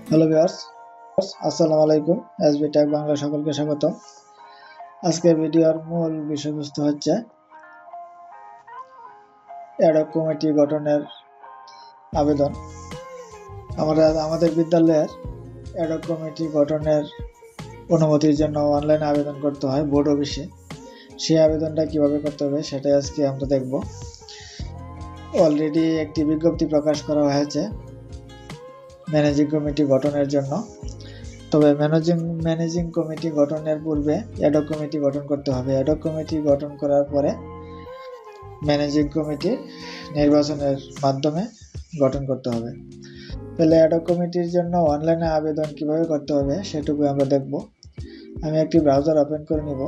Hello viewers, আসসালামু আলাইকুম। SB take Bangla সকলকে স্বাগত। আজকের ভিডিওর মূল বিষয়বস্তু হচ্ছে অ্যাডহক কমিটি গঠনের আবেদন। আমাদের বিদ্যালয়ের অ্যাডহক কমিটি গঠনের অনুমতির জন্য অনলাইনে আবেদন করতে হয় বোর্ড অফিসে। সেই আবেদনটা কিভাবে করতে হবে সেটাই আজকে আমরা দেখব। অলরেডি একটি বিজ্ঞপ্তি প্রকাশ করা হয়েছে ম্যানেজিং কমিটি গঠনের জন্য। তবে ম্যানেজিং কমিটি গঠনের পূর্বে অ্যাডহক কমিটি গঠন করতে হবে। অ্যাডহক কমিটি গঠন করার পরে ম্যানেজিং কমিটি নির্বাচনের মাধ্যমে গঠন করতে হবে। তাহলে অ্যাডহক কমিটির জন্য অনলাইনে আবেদন কিভাবে করতে হবে সেটুকু আমরা দেখব। আমি একটি ব্রাউজার ওপেন করে নিব।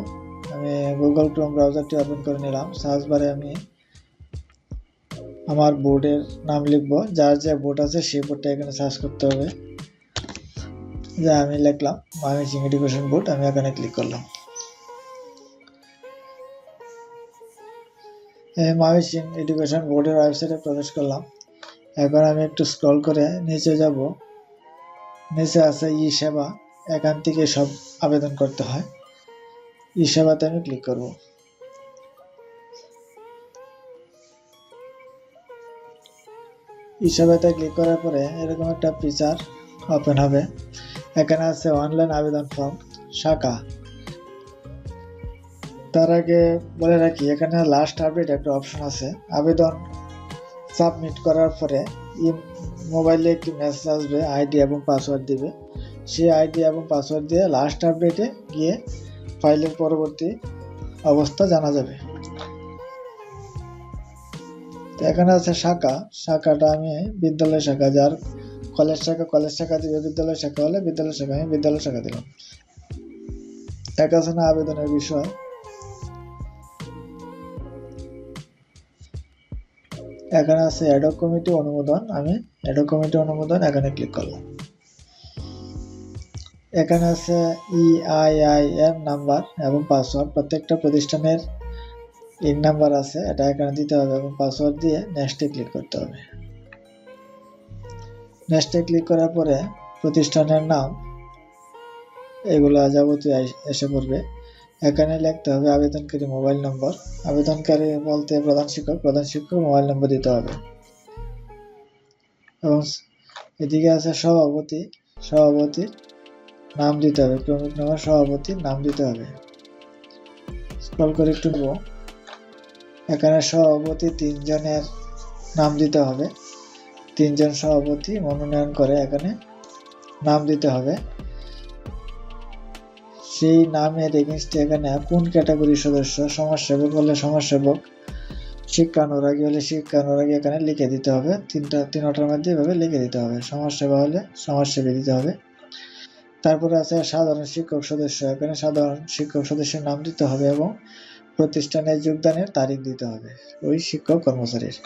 আমি গুগল ক্রোম ব্রাউজারটি ওপেন করে নিলাম। সার্চ বারে আমি আমার বোর্ডের নাম লিখব। যার যে বোর্ড আছে সেই বোর্ডটা এখানে সার্চ করতে হবে। যা আমি লিখলাম ময়মনসিংহ এডুকেশন বোর্ড। আমি এখানে ক্লিক করলাম। ময়মনসিংহ এডুকেশন বোর্ডের ওয়েবসাইটে প্রবেশ করলাম। এখন আমি একটু স্ক্রল করে নিচে যাব। নিচে আছে ই সেবা। এখান থেকে সব আবেদন করতে হয়। ই সেবাতে আমি ক্লিক করব। ই সেবাতে ক্লিক করার পরে এরকম একটা ফিচার ওপেন হবে। এখানে আছে অনলাইন আবেদন ফর্ম শাখা। তার আগে বলে রাখি, এখানে লাস্ট আপডেট একটা অপশন আছে। আবেদন সাবমিট করার পরে মোবাইলে একটি মেসেজ আসবে, আইডি এবং পাসওয়ার্ড দিবে। সেই আইডি এবং পাসওয়ার্ড দিয়ে লাস্ট আপডেটে গিয়ে ফাইলের পরবর্তী অবস্থা জানা যাবে। তো এখানে আছে শাখা। শাখাটা আমি বিদ্যালয় শাখা, যার কলেজ শাখা দিবে, বিদ্যালয় শাখা হলে বিদ্যালয় শাখা, আমি বিদ্যালয় শাখা দিলাম। এক আছে না আবেদনের বিষয়। এখানে আছে অ্যাডহক কমিটি অনুমোদন। আমি অ্যাডহক কমিটি অনুমোদন এখানে ক্লিক করলাম। এখানে আছে EIN নাম্বার এবং পাসওয়ার্ড। প্রত্যেকটা প্রতিষ্ঠানের ইন নাম্বার আছে, এটা এখানে দিতে হবে এবং পাসওয়ার্ড দিয়ে নেক্সটে ক্লিক করতে হবে। নেক্সটে ক্লিক করার পরে প্রতিষ্ঠানের নাম এগুলো যাবতীয় এসে পড়বে। এখানে লিখতে হবে আবেদনকারী মোবাইল নম্বর। আবেদনকারী বলতে প্রধান শিক্ষক মোবাইল নম্বর দিতে হবে। এবং এদিকে আছে সভাপতির নাম দিতে হবে, ক্রমিক নম্বর সভাপতির নাম দিতে হবে। স্ক্রল করে একটু নেব। এখানে সভাপতি 3 জনের নাম দিতে হবে। 3 জন সভাপতি মনোনয়ন করে এখানে নাম দিতে হবে। সেই নামের এগেইনস্টে এখানে কোন ক্যাটাগরির সদস্য, সমাজসেবক হলে সমাজসেবক, শিক্ষানুরাগী হলে শিক্ষানুরাগী এখানে লিখে দিতে হবে। তিনটার মধ্যে এভাবে লিখে দিতে হবে। সমাজসেবা হলে সমাজসেবী দিতে হবে। তারপরে আছে সাধারণ শিক্ষক সদস্য। এখানে সাধারণ শিক্ষক সদস্যের নাম দিতে হবে এবং প্রতিষ্ঠানের যোগদানের তারিখ দিতে হবে ওই শিক্ষক কর্মচারীর।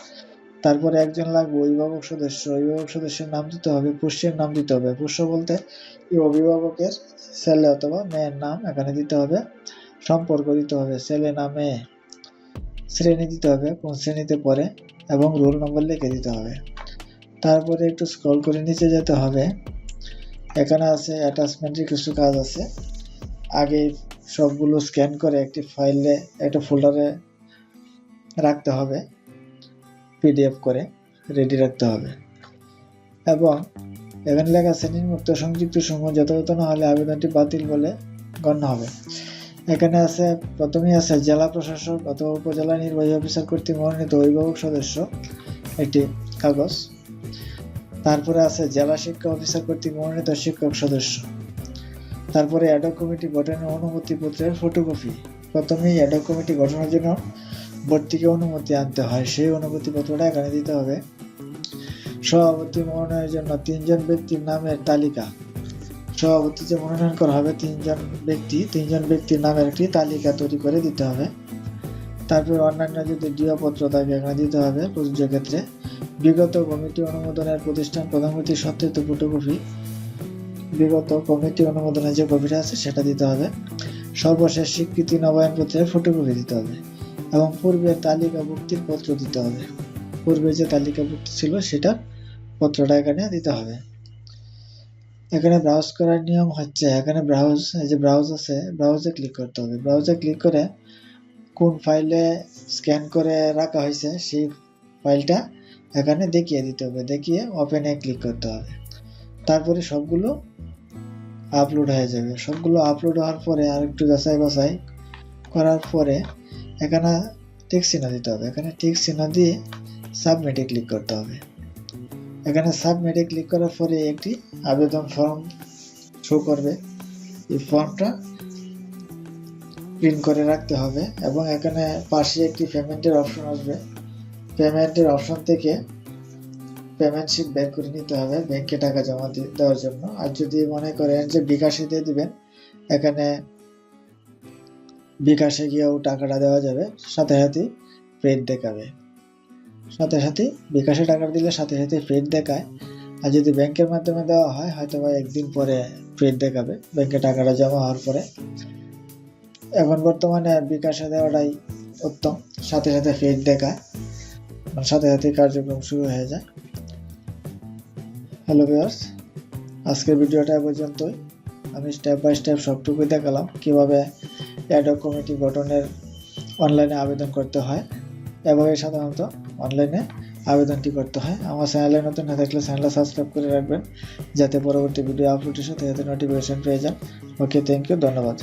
তারপরে একজন লাগবে অভিভাবক সদস্য। অভিভাবক সদস্যের নাম দিতে হবে, পুষ্যের নাম দিতে হবে। পুষ্য বলতে এই অভিভাবকের ছেলে অথবা মেয়ের নাম এখানে দিতে হবে। সম্পর্ক দিতে হবে, ছেলে না মেয়ে। শ্রেণী দিতে হবে, কোন শ্রেণীতে পড়ে এবং রোল নম্বর লিখে দিতে হবে। তারপরে একটু স্ক্রল করে নিচে যেতে হবে। এখানে আছে অ্যাটাচমেন্টের কিছু কাজ আছে। আগে সবগুলো স্ক্যান করে একটি ফাইলে, একটা ফোল্ডারে রাখতে হবে, PDF করে রেডি রাখতে হবে। এবং এখানে লেখা আছে নিম্নোক্ত সংযুক্ত সমূহ যথাযথ না হলে আবেদনটি বাতিল বলে গণ্য হবে। এখানে আছে প্রথমেই আছে জেলা প্রশাসক অথবা উপজেলা নির্বাহী অফিসার কর্তৃক মনোনীত অভিভাবক সদস্য একটি কাগজ। তারপরে আছে জেলা শিক্ষা অফিসার কর্তৃক মনোনীত শিক্ষক সদস্য। তারপরে অ্যাডহক কমিটি গঠনের অনুমতি পত্রের ফটোকপি। প্রথমেই অ্যাডহক কমিটি গঠনের জন্য বোর্ড থেকে অনুমতি আনতে হয়, সেই অনুমতি পত্রটা এখানে দিতে হবে। সভাপতি মনোনয়নের জন্য 3 জন ব্যক্তির নামের তালিকা। সভাপতি যে মনোনয়ন করা হবে 3 জন ব্যক্তির নামের একটি তালিকা তৈরি করে দিতে হবে। তারপরে অন্যান্য যদি ডিওপত্র থাকে এখানে দিতে হবে প্রযোজ্য ক্ষেত্রে। বিগত কমিটি অনুমোদনের প্রতিষ্ঠান প্রধান কর্তৃক সত্যায়িত ফটোকপি। বিগত কমিটি অনুমোদনের যে কপিটা আছে সেটা দিতে হবে। সর্বশেষ স্বীকৃতি নবায়নপত্রের ফটোকপি দিতে হবে এবং পূর্বের তালিকাভুক্তির পত্র দিতে হবে। পূর্বে যে তালিকাভুক্তি ছিল সেটার পত্রটা এখানে দিতে হবে। এখানে ব্রাউজ করার নিয়ম হচ্ছে, এখানে ব্রাউজ, এই যে ব্রাউজ আছে, ব্রাউজে ক্লিক করতে হবে। ব্রাউজে ক্লিক করে কোন ফাইলে স্ক্যান করে রাখা হয়েছে সেই ফাইলটা এখানে দেখিয়ে দিতে হবে, দেখিয়ে ওপেনে ক্লিক করতে হবে। তারপরে সবগুলো আপলোড হয়ে যাবে। সবগুলো আপলোড হওয়ার পরে আর একটু যাচাই বাছাই করার পরে এখানে টিক চিহ্ন দিতে হবে। এখানে টিক চিহ্ন দিয়ে সাবমিটে ক্লিক করতে হবে। এখানে সাবমিটে ক্লিক করার পরে একটি আবেদন ফর্ম শো করবে। এই ফর্মটা প্রিন্ট করে রাখতে হবে এবং এখানে পাশে একটি পেমেন্টের অপশন আসবে। পেমেন্টের অপশন থেকে পেমেন্ট শিট বের করে নিতে হবে ব্যাংকে টাকা জমা দেওয়ার জন্য। আর যদি মনে করেন যে বিকাশে দিয়ে দিবেন, এখানে বিকাশে গিয়েও টাকাটা দেওয়া যাবে, সাথে সাথে পেড দেখাবে। সাথে সাথে বিকাশে টাকা দিলে সাথে সাথে পেড দেখায়। আর যদি ব্যাংকের মাধ্যমে দেওয়া হয় হয়তো বা একদিন পরে পেড দেখাবে ব্যাংকে টাকাটা জমা হওয়ার পরে। এখন বর্তমানে বিকাশে দেওয়াটাই উত্তম, সাথে সাথে পেড দেখায়, সাথে সাথে কার্যক্রম শুরু হয়ে যায়। হ্যালো ভিউয়ার্স, আজকের ভিডিওটা পর্যন্তই। আমি স্টেপ বাই স্টেপ সবটুকুই দেখালাম কিভাবে অ্যাডহক কমিটি গঠনের অনলাইনে আবেদন করতে হয়। এভাবে সাধারণত অনলাইনে আবেদনটি করতে হয়। আমার চ্যানেলে নতুন না থাকলে চ্যানেলটা সাবস্ক্রাইব করে রাখবেন, যাতে পরবর্তী ভিডিও আপলোডের সাথে নোটিফিকেশন পেয়ে যান। ওকে, থ্যাংক ইউ, ধন্যবাদ।